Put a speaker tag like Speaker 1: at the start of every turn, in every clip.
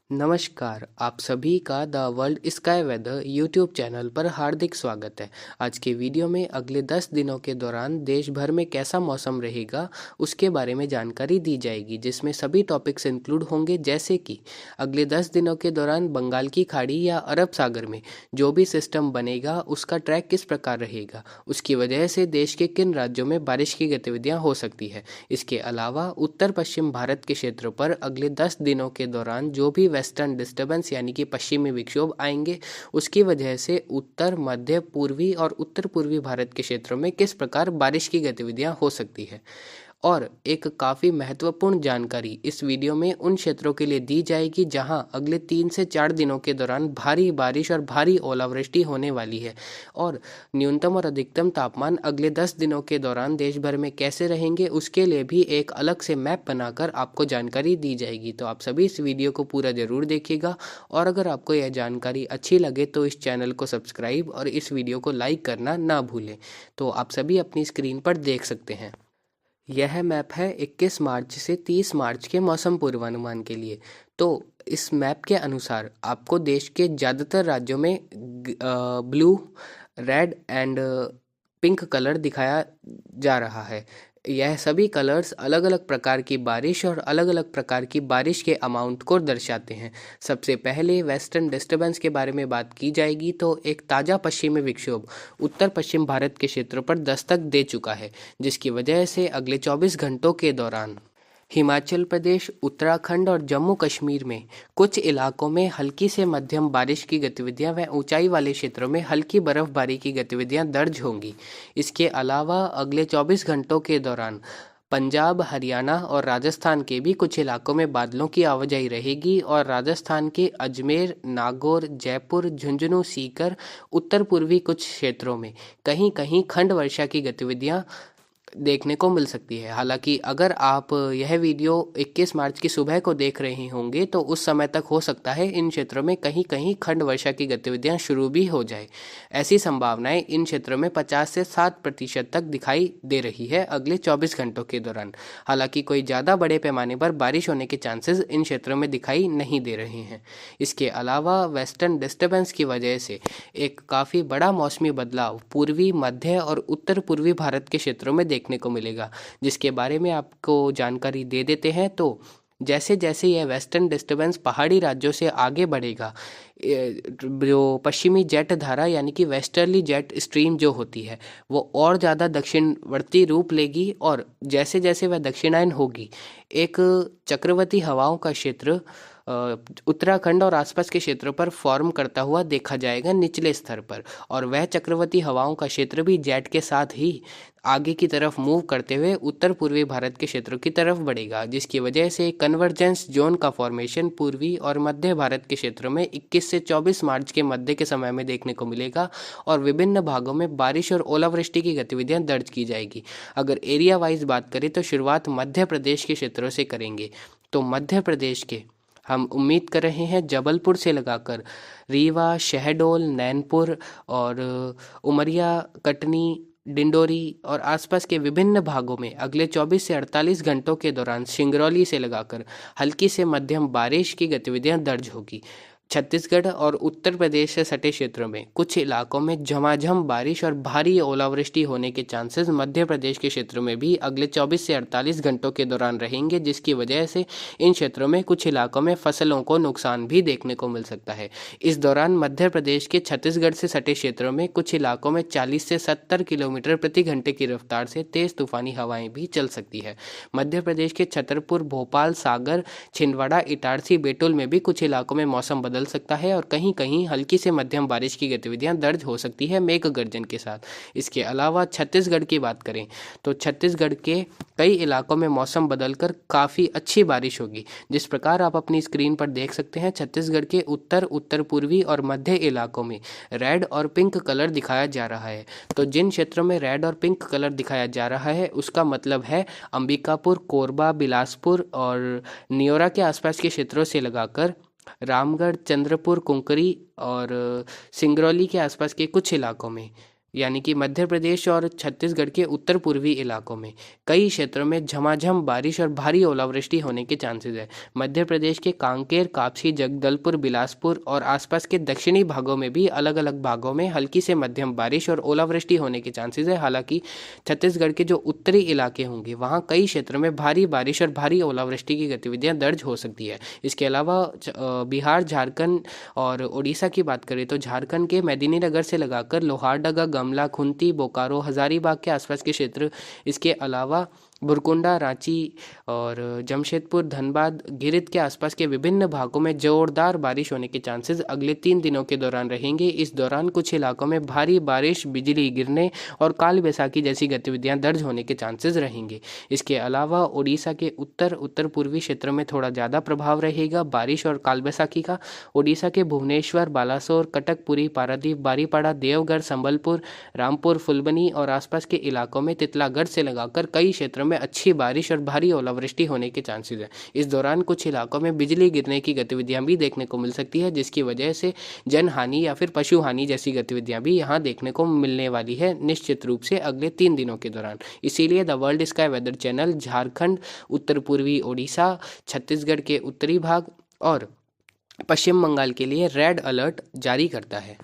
Speaker 1: नमस्कार, आप सभी का the world sky weather YouTube channel पर हार्दिक स्वागत है। आज के वीडियो में अगले 10 दिनों के दौरान देश भर में कैसा मौसम रहेगा, उसके बारे में जानकारी दी जाएगी, जिसमें सभी टॉपिक्स इंक्लूड होंगे, जैसे कि अगले 10 दिनों के दौरान बंगाल की खाड़ी या अरब सागर में जो भी सिस्टम बनेगा, उसका ट्रैक किस प्रकार रहेगा, उसकी वजह से देश के किन राज्यों में बारिश की गतिविधियाँ हो सकती है। इसके अलावा उत्तर पश्चिम भारत के क्षेत्रों पर अगले 10 दिनों के दौरान जो भी वेस्टर्न डिस्टर्बेंस यानी कि पश्चिमी विक्षोभ आएंगे, उसकी वजह से उत्तर मध्य पूर्वी और उत्तर पूर्वी भारत के क्षेत्रों में किस प्रकार बारिश की गतिविधियां हो सकती है। और एक काफ़ी महत्वपूर्ण जानकारी इस वीडियो में उन क्षेत्रों के लिए दी जाएगी जहां अगले 3 से 4 दिनों के दौरान भारी बारिश और भारी ओलावृष्टि होने वाली है। और न्यूनतम और अधिकतम तापमान अगले 10 दिनों के दौरान देश भर में कैसे रहेंगे, उसके लिए भी एक अलग से मैप बनाकर आपको जानकारी दी जाएगी। तो आप सभी इस वीडियो को पूरा ज़रूर देखिएगा, और अगर आपको यह जानकारी अच्छी लगे तो इस चैनल को सब्सक्राइब और इस वीडियो को लाइक करना ना भूलें। तो आप सभी अपनी स्क्रीन पर देख सकते हैं। यह मैप है 21 मार्च से 30 मार्च के मौसम पूर्वानुमान के लिए। तो इस मैप के अनुसार आपको देश के ज़्यादातर राज्यों में blue, red and pink colour दिखाया जा रहा है। यह सभी कलर्स अलग अलग प्रकार की बारिश और अलग अलग प्रकार की बारिश के अमाउंट को दर्शाते हैं। सबसे पहले वेस्टर्न डिस्टर्बेंस के बारे में बात की जाएगी, तो एक ताज़ा पश्चिमी विक्षोभ उत्तर पश्चिम भारत के क्षेत्रों पर दस्तक दे चुका है, जिसकी वजह से अगले 24 घंटों के दौरान हिमाचल प्रदेश, उत्तराखंड और जम्मू कश्मीर में कुछ इलाकों में हल्की से मध्यम बारिश की गतिविधियां व ऊंचाई वाले क्षेत्रों में हल्की बर्फबारी की गतिविधियां दर्ज होंगी। इसके अलावा अगले 24 घंटों के दौरान पंजाब, हरियाणा और राजस्थान के भी कुछ इलाकों में बादलों की आवाजाही रहेगी, और राजस्थान के अजमेर, नागौर, जयपुर, झुंझुनू, सीकर, उत्तर पूर्वी कुछ क्षेत्रों में कहीं कहीं खंड वर्षा की गतिविधियां देखने को मिल सकती है। हालांकि अगर आप यह वीडियो 21 मार्च की सुबह को देख रहे होंगे तो उस समय तक हो सकता है इन क्षेत्रों में कहीं कहीं खंड वर्षा की गतिविधियां शुरू भी हो जाए। ऐसी संभावनाएं इन क्षेत्रों में 50 से 60% तक दिखाई दे रही है अगले 24 घंटों के दौरान। हालांकि कोई ज़्यादा बड़े पैमाने पर बारिश होने के चांसेस इन क्षेत्रों में दिखाई नहीं दे रहे हैं। इसके अलावा वेस्टर्न डिस्टर्बेंस की वजह से एक काफ़ी बड़ा मौसमी बदलाव पूर्वी, मध्य और उत्तर पूर्वी भारत के क्षेत्रों में देखने को मिलेगा, जिसके बारे में आपको जानकारी दे देते हैं। तो जैसे जैसे यह वेस्टर्न डिस्टर्बेंस पहाड़ी राज्यों से आगे बढ़ेगा, जो पश्चिमी जेट धारा यानी कि वेस्टर्ली जेट स्ट्रीम जो होती है, वो और ज़्यादा दक्षिणवर्ती रूप लेगी, और जैसे जैसे वह दक्षिणायन होगी, एक चक्रवाती हवाओं का क्षेत्र उत्तराखंड और आसपास के क्षेत्रों पर फॉर्म करता हुआ देखा जाएगा निचले स्तर पर। और वह चक्रवाती हवाओं का क्षेत्र भी जेट के साथ ही आगे की तरफ मूव करते हुए उत्तर पूर्वी भारत के क्षेत्रों की तरफ बढ़ेगा, जिसकी वजह से कन्वर्जेंस जोन का फॉर्मेशन पूर्वी और मध्य भारत के क्षेत्रों में 21 से 24 मार्च के मध्य के समय में देखने को मिलेगा, और विभिन्न भागों में बारिश और ओलावृष्टि की गतिविधियां दर्ज की जाएगी। अगर एरिया वाइज बात करें तो शुरुआत मध्य प्रदेश के क्षेत्रों से करेंगे। तो मध्य प्रदेश के हम उम्मीद कर रहे हैं जबलपुर से लगाकर रीवा, शहडोल, नैनपुर और उमरिया, कटनी, डिंडोरी और आसपास के विभिन्न भागों में अगले 24 से 48 घंटों के दौरान सिंगरौली से लगाकर हल्की से मध्यम बारिश की गतिविधियां दर्ज होगी। छत्तीसगढ़ और उत्तर प्रदेश से सटे क्षेत्रों में कुछ इलाकों में झमाझम बारिश और भारी ओलावृष्टि होने के चांसेस मध्य प्रदेश के क्षेत्रों में भी अगले 24 से 48 घंटों के दौरान रहेंगे, जिसकी वजह से इन क्षेत्रों में कुछ इलाकों में फसलों को नुकसान भी देखने को मिल सकता है। इस दौरान मध्य प्रदेश के छत्तीसगढ़ से सटे क्षेत्रों में कुछ इलाकों में 40 से 70 किलोमीटर प्रति घंटे की रफ्तार से तेज तूफानी हवाएं भी चल सकती है। मध्य प्रदेश के छतरपुर, भोपाल, सागर, छिंदवाड़ा, इटारसी, बेटुल में भी कुछ इलाकों में मौसम बदल सकता है, और कहीं कहीं हल्की से मध्यम बारिश की गतिविधियां दर्ज हो सकती है मेघ गर्जन के साथ। इसके अलावा छत्तीसगढ़ की बात करें तो छत्तीसगढ़ के कई इलाकों में मौसम बदलकर काफ़ी अच्छी बारिश होगी। जिस प्रकार आप अपनी स्क्रीन पर देख सकते हैं, छत्तीसगढ़ के उत्तर, उत्तर पूर्वी और मध्य इलाकों में रेड और पिंक कलर दिखाया जा रहा है। तो जिन क्षेत्रों में रेड और पिंक कलर दिखाया जा रहा है, उसका मतलब है अंबिकापुर, कोरबा, बिलासपुर और नियोरा के आसपास के क्षेत्रों से लगाकर रामगढ़, चंद्रपुर, कुंकरी और सिंगरौली के आसपास के कुछ इलाकों में यानी कि मध्य प्रदेश और छत्तीसगढ़ के उत्तर पूर्वी इलाकों में कई क्षेत्रों में झमाझम बारिश और भारी ओलावृष्टि होने के चांसेस है। मध्य प्रदेश के कांकेर, कापसी, जगदलपुर, बिलासपुर और आसपास के दक्षिणी भागों में भी अलग अलग भागों में हल्की से मध्यम बारिश और ओलावृष्टि होने के चांसेस है। हालांकि छत्तीसगढ़ के जो उत्तरी इलाके होंगे वहाँ कई क्षेत्रों में भारी बारिश और भारी ओलावृष्टि की गतिविधियाँ दर्ज हो सकती है। इसके अलावा बिहार, झारखंड और उड़ीसा की बात करें तो झारखंड के मेदिनीनगर से लगाकर लोहारडगा, गमला, खुंती, बोकारो, हजारीबाग के आसपास के क्षेत्र, इसके अलावा बुरकुंडा, रांची और जमशेदपुर, धनबाद, गिरिध के आसपास के विभिन्न भागों में जोरदार बारिश होने के चांसेस अगले 3 दिनों के दौरान रहेंगे। इस दौरान कुछ इलाकों में भारी बारिश, बिजली गिरने और काल बैसाखी जैसी गतिविधियां दर्ज होने के चांसेस रहेंगे। इसके अलावा उड़ीसा के उत्तर पूर्वी क्षेत्रों में थोड़ा ज़्यादा प्रभाव रहेगा बारिश और काल बैसाखी का। उड़ीसा के भुवनेश्वर, बालासोर, कटकपुरी, पारादीप, बारीपाड़ा, देवगढ़, संबलपुर, रामपुर, फुलबनी और आसपास के इलाकों में तितलागढ़ से लगाकर कई क्षेत्रों में अच्छी बारिश और भारी ओलावृष्टि होने के चांसेस है। इस दौरान कुछ इलाकों में बिजली गिरने की गतिविधियां भी देखने को मिल सकती है, जिसकी वजह से जन हानि या फिर पशु हानि जैसी गतिविधियां भी यहाँ देखने को मिलने वाली है निश्चित रूप से अगले 3 दिनों के दौरान। इसीलिए the world sky weather channel Jharkhand, उत्तर पूर्वी ओडिशा, छत्तीसगढ़ के उत्तरी भाग और पश्चिम बंगाल के लिए रेड अलर्ट जारी करता है।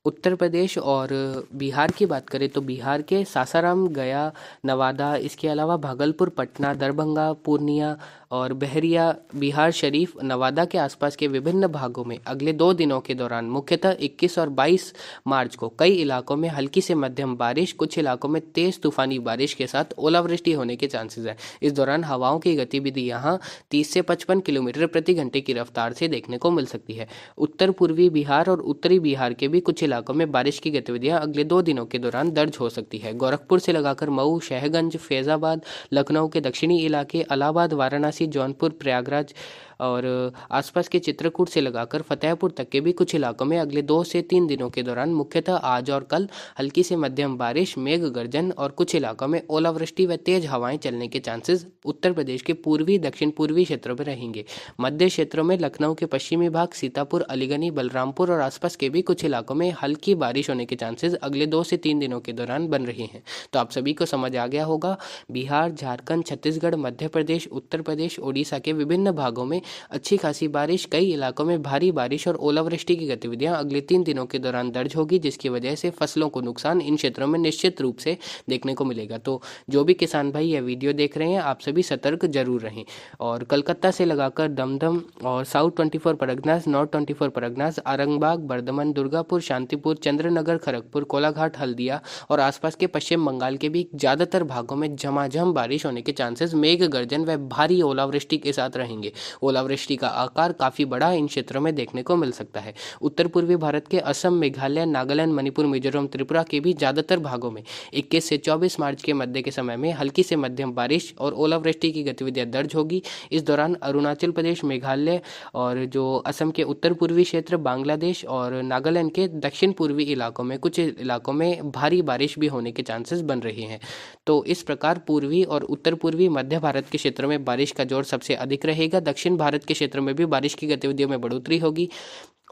Speaker 1: उत्तर प्रदेश और बिहार की बात करें तो बिहार के सासाराम, गया, नवादा, इसके अलावा भागलपुर, पटना, दरभंगा, पूर्णिया और बहरिया, बिहार शरीफ, नवादा के आसपास के विभिन्न भागों में अगले 2 दिनों के दौरान मुख्यतः 21 और 22 मार्च को कई इलाकों में हल्की से मध्यम बारिश, कुछ इलाकों में तेज तूफानी बारिश के साथ ओलावृष्टि होने के चांसेस है। इस दौरान हवाओं की गतिविधि यहाँ 30 से 55 किलोमीटर प्रति घंटे की रफ्तार से देखने को मिल सकती है। उत्तर पूर्वी बिहार और उत्तरी बिहार के भी कुछ इलाकों में बारिश की गतिविधियां अगले 2 दिनों के दौरान दर्ज हो सकती है। गोरखपुर से लगाकर मऊ, शहगंज, फैजाबाद, लखनऊ के दक्षिणी इलाके, इलाहाबाद, वाराणसी, जौनपुर, प्रयागराज और आसपास के चित्रकूट से लगाकर फतेहपुर तक के भी कुछ इलाकों में अगले 2 से 3 दिनों के दौरान मुख्यतः आज और कल हल्की से मध्यम बारिश, मेघ गर्जन और कुछ इलाकों में ओलावृष्टि व तेज हवाएं चलने के चांसेस उत्तर प्रदेश के पूर्वी, दक्षिण पूर्वी क्षेत्रों में रहेंगे। मध्य क्षेत्रों में लखनऊ के पश्चिमी भाग, सीतापुर, अलीगढ़, बलरामपुर और आसपास के भी कुछ इलाकों में हल्की बारिश होने के चांसेस अगले 2 से 3 दिनों के दौरान बन रहे हैं। तो आप सभी को समझ आ गया होगा, बिहार, झारखंड, छत्तीसगढ़, मध्य प्रदेश, उत्तर प्रदेश, उड़ीसा के विभिन्न भागों में अच्छी खासी बारिश, कई इलाकों में भारी बारिश और ओलावृष्टि की गतिविधियां अगले 3 दिनों के दौरान दर्ज होगी, जिसकी वजह से फसलों को नुकसान इन क्षेत्रों में निश्चित रूप से देखने को मिलेगा। तो जो भी किसान भाई यह वीडियो देख रहे हैं, आप सभी सतर्क जरूर रहें। और कलकत्ता से लगाकर दमदम और साउथ 24 परगनास, नॉर्थ 24 परगनास, आरंगबाग, बर्धमान, दुर्गापुर, शांतिपुर, चंद्रनगर, खड़गपुर, कोलाघाट, हल्दिया और आसपास के पश्चिम बंगाल के भी ज़्यादातर भागों में झमाझम बारिश होने के चांसेस मेघ गर्जन व भारी ओलावृष्टि के साथ रहेंगे। ओलावृष्टि का आकार काफ़ी बड़ा इन क्षेत्रों में देखने को मिल सकता है। उत्तर पूर्वी भारत के असम, मेघालय, नागालैंड, मणिपुर, मिजोरम, त्रिपुरा के भी ज़्यादातर भागों में 21 से 24 मार्च के मध्य के समय में हल्की से मध्यम बारिश और ओलावृष्टि की गतिविधियां दर्ज होगी। इस दौरान अरुणाचल प्रदेश, मेघालय और जो असम के उत्तर पूर्वी क्षेत्र, बांग्लादेश और नागालैंड के दक्षिण पूर्वी इलाकों में कुछ इलाकों में भारी बारिश भी होने के चांसेस बन रहे हैं। तो इस प्रकार पूर्वी और उत्तर पूर्वी मध्य भारत के क्षेत्रों में बारिश का जोर सबसे अधिक रहेगा। दक्षिण भारत के क्षेत्रों में भी बारिश की गतिविधियों में बढ़ोतरी होगी।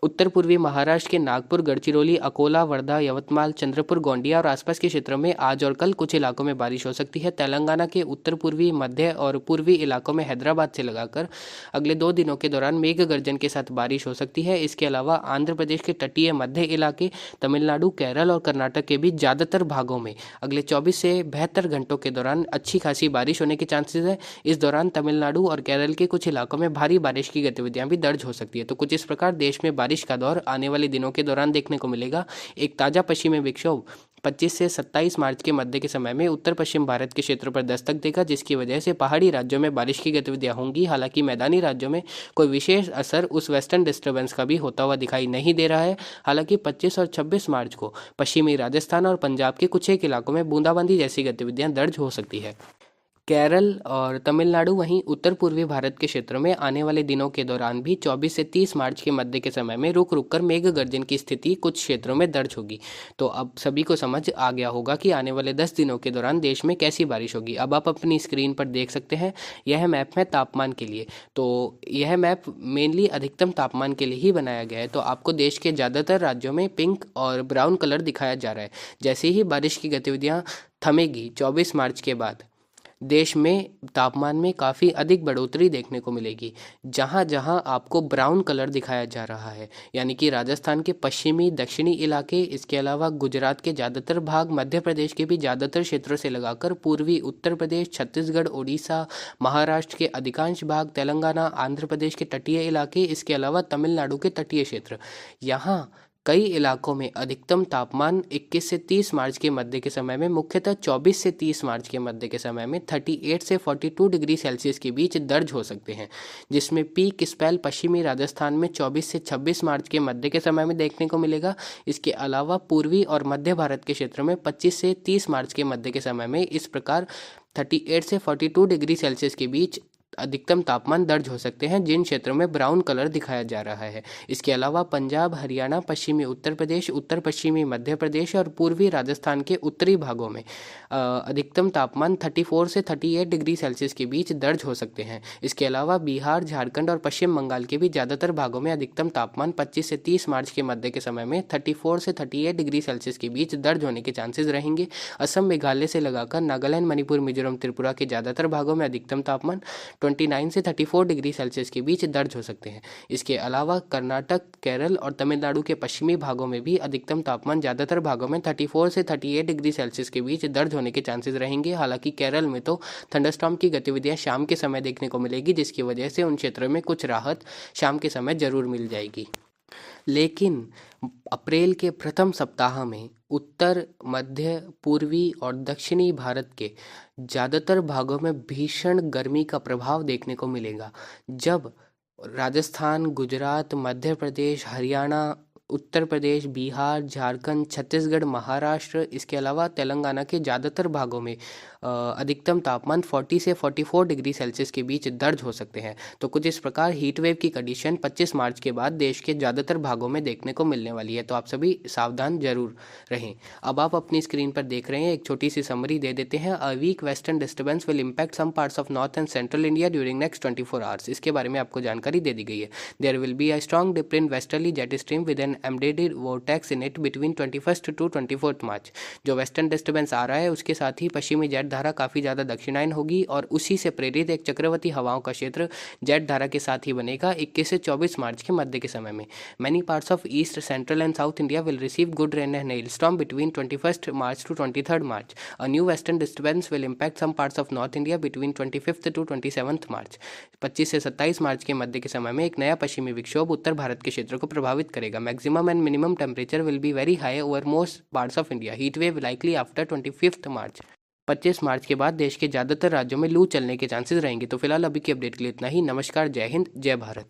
Speaker 1: उत्तर पूर्वी महाराष्ट्र के नागपुर, गढ़चिरौली, अकोला, वर्धा, यवतमाल, चंद्रपुर, गोंडिया और आसपास के क्षेत्रों में आज और कल कुछ इलाकों में बारिश हो सकती है। तेलंगाना के उत्तर पूर्वी, मध्य और पूर्वी इलाकों में हैदराबाद से लगाकर अगले 2 दिनों के दौरान मेघ गर्जन के साथ बारिश हो सकती है। इसके अलावा आंध्र प्रदेश के तटीय मध्य इलाके, तमिलनाडु, केरल और कर्नाटक के भी ज़्यादातर भागों में अगले 24 से 72 घंटों के दौरान अच्छी खासी बारिश होने के चांसेस है। इस दौरान तमिलनाडु और केरल के कुछ इलाकों में भारी बारिश की गतिविधियां भी दर्ज हो सकती है। तो कुछ इस प्रकार देश में बारिश का दौर आने वाले दिनों के दौरान देखने को मिलेगा। एक ताज़ा पश्चिमी विक्षोभ 25 से 27 मार्च के मध्य के समय में उत्तर पश्चिम भारत के क्षेत्र पर दस्तक देगा, जिसकी वजह से पहाड़ी राज्यों में बारिश की गतिविधियां होंगी। हालांकि मैदानी राज्यों में कोई विशेष असर उस वेस्टर्न डिस्टर्बेंस का भी होता हुआ दिखाई नहीं दे रहा है। हालांकि 25 और 26 मार्च को पश्चिमी राजस्थान और पंजाब के कुछ एक इलाकों में बूंदाबांदी जैसी गतिविधियां दर्ज हो सकती है। केरल और तमिलनाडु वहीं उत्तर पूर्वी भारत के क्षेत्रों में आने वाले दिनों के दौरान भी 24 से 30 मार्च के मध्य के समय में रुक रुक कर मेघ गर्जन की स्थिति कुछ क्षेत्रों में दर्ज होगी। तो अब सभी को समझ आ गया होगा कि आने वाले 10 दिनों के दौरान देश में कैसी बारिश होगी। अब आप अपनी स्क्रीन पर देख सकते हैं, यह मैप है तापमान के लिए। तो यह मैप मेनली अधिकतम तापमान के लिए ही बनाया गया है। तो आपको देश के ज़्यादातर राज्यों में पिंक और ब्राउन कलर दिखाया जा रहा है। जैसे ही बारिश की गतिविधियाँ थमेगी 24 मार्च के बाद, देश में तापमान में काफ़ी अधिक बढ़ोतरी देखने को मिलेगी। जहाँ जहाँ आपको ब्राउन कलर दिखाया जा रहा है, यानी कि राजस्थान के पश्चिमी दक्षिणी इलाके, इसके अलावा गुजरात के ज़्यादातर भाग, मध्य प्रदेश के भी ज़्यादातर क्षेत्रों से लगाकर पूर्वी उत्तर प्रदेश, छत्तीसगढ़, उड़ीसा, महाराष्ट्र के अधिकांश भाग, तेलंगाना, आंध्र प्रदेश के तटीय इलाके, इसके अलावा तमिलनाडु के तटीय क्षेत्र, यहाँ कई इलाकों में अधिकतम तापमान 21 से 30 मार्च के मध्य के समय में, मुख्यतः 24 से 30 मार्च के मध्य के समय में 38 से 42 डिग्री सेल्सियस के बीच दर्ज हो सकते हैं, जिसमें पीक स्पेल पश्चिमी राजस्थान में 24 से 26 मार्च के मध्य के समय में देखने को मिलेगा। इसके अलावा पूर्वी और मध्य भारत के क्षेत्रों में 25 से 30 मार्च के मध्य के समय में इस प्रकार 38 से 42 डिग्री सेल्सियस के बीच अधिकतम तापमान दर्ज हो सकते हैं, जिन क्षेत्रों में ब्राउन कलर दिखाया जा रहा है। इसके अलावा पंजाब, हरियाणा, पश्चिमी उत्तर प्रदेश, उत्तर पश्चिमी मध्य प्रदेश और पूर्वी राजस्थान के उत्तरी भागों में अधिकतम तापमान 34 से 38 डिग्री सेल्सियस के बीच दर्ज हो सकते हैं। इसके अलावा बिहार, झारखंड और पश्चिम बंगाल के भी ज़्यादातर भागों में अधिकतम तापमान 25 से 30 मार्च के मध्य के समय में 34 से 38 डिग्री सेल्सियस के बीच दर्ज होने के चांसेस रहेंगे। असम, मेघालय से लगाकर नागालैंड, मणिपुर, मिजोरम, त्रिपुरा के ज़्यादातर भागों में अधिकतम तापमान 29 से 34 डिग्री सेल्सियस के बीच दर्ज हो सकते हैं। इसके अलावा कर्नाटक, केरल और तमिलनाडु के पश्चिमी भागों में भी अधिकतम तापमान ज़्यादातर भागों में 34 से 38 डिग्री सेल्सियस के बीच दर्ज होने के चांसेस रहेंगे। हालांकि केरल में तो थंडरस्टॉर्म की गतिविधियां शाम के समय देखने को मिलेगी, जिसकी वजह से उन क्षेत्रों में कुछ राहत शाम के समय जरूर मिल जाएगी। लेकिन अप्रैल के प्रथम सप्ताह में उत्तर, मध्य, पूर्वी और दक्षिणी भारत के ज़्यादातर भागों में भीषण गर्मी का प्रभाव देखने को मिलेगा, जब राजस्थान, गुजरात, मध्य प्रदेश, हरियाणा, उत्तर प्रदेश, बिहार, झारखंड, छत्तीसगढ़, महाराष्ट्र, इसके अलावा तेलंगाना के ज़्यादातर भागों में अधिकतम तापमान 40 से 44 डिग्री सेल्सियस के बीच दर्ज हो सकते हैं। तो कुछ इस प्रकार हीट वेव की कंडीशन 25 मार्च के बाद देश के ज़्यादातर भागों में देखने को मिलने वाली है। तो आप सभी सावधान जरूर रहें। अब आप अपनी स्क्रीन पर देख रहे हैं, एक छोटी सी समरी दे देते हैं। A weak western disturbance will impact some parts of north and central India during next 24 hours. इसके बारे में आपको जानकारी दे दी गई है। There will be a strong dip in westerly jet stream with an embedded vortex in it between 21 to 24 March. जो वेस्टर्न डिस्टर्बेंस आ रहा है, उसके साथ ही पश्चिमी जेट धारा काफ़ी ज़्यादा दक्षिणायन होगी और उसी से प्रेरित एक चक्रवर्ती हवाओं का क्षेत्र जेट धारा के साथ ही बनेगा 21 से 24 मार्च के मध्य के समय में। Many parts of east, central and south India will receive good rain and hail storm between 21 March to 23 March. A new western disturbance will impact some parts of north India between 25 to 27 March. 25 से 27 मार्च के मध्य के समय में एक नया पश्चिमी विक्षोभ उत्तर भारत के क्षेत्र को प्रभावित करेगा। Maximum and minimum temperature will be very high over most parts of India. Heat wave likely after 25 मार्च। 25 मार्च के बाद देश के ज़्यादातर राज्यों में लू चलने के चांसेस रहेंगे। तो फिलहाल अभी की अपडेट के लिए इतना ही। नमस्कार, जय हिंद, जय भारत।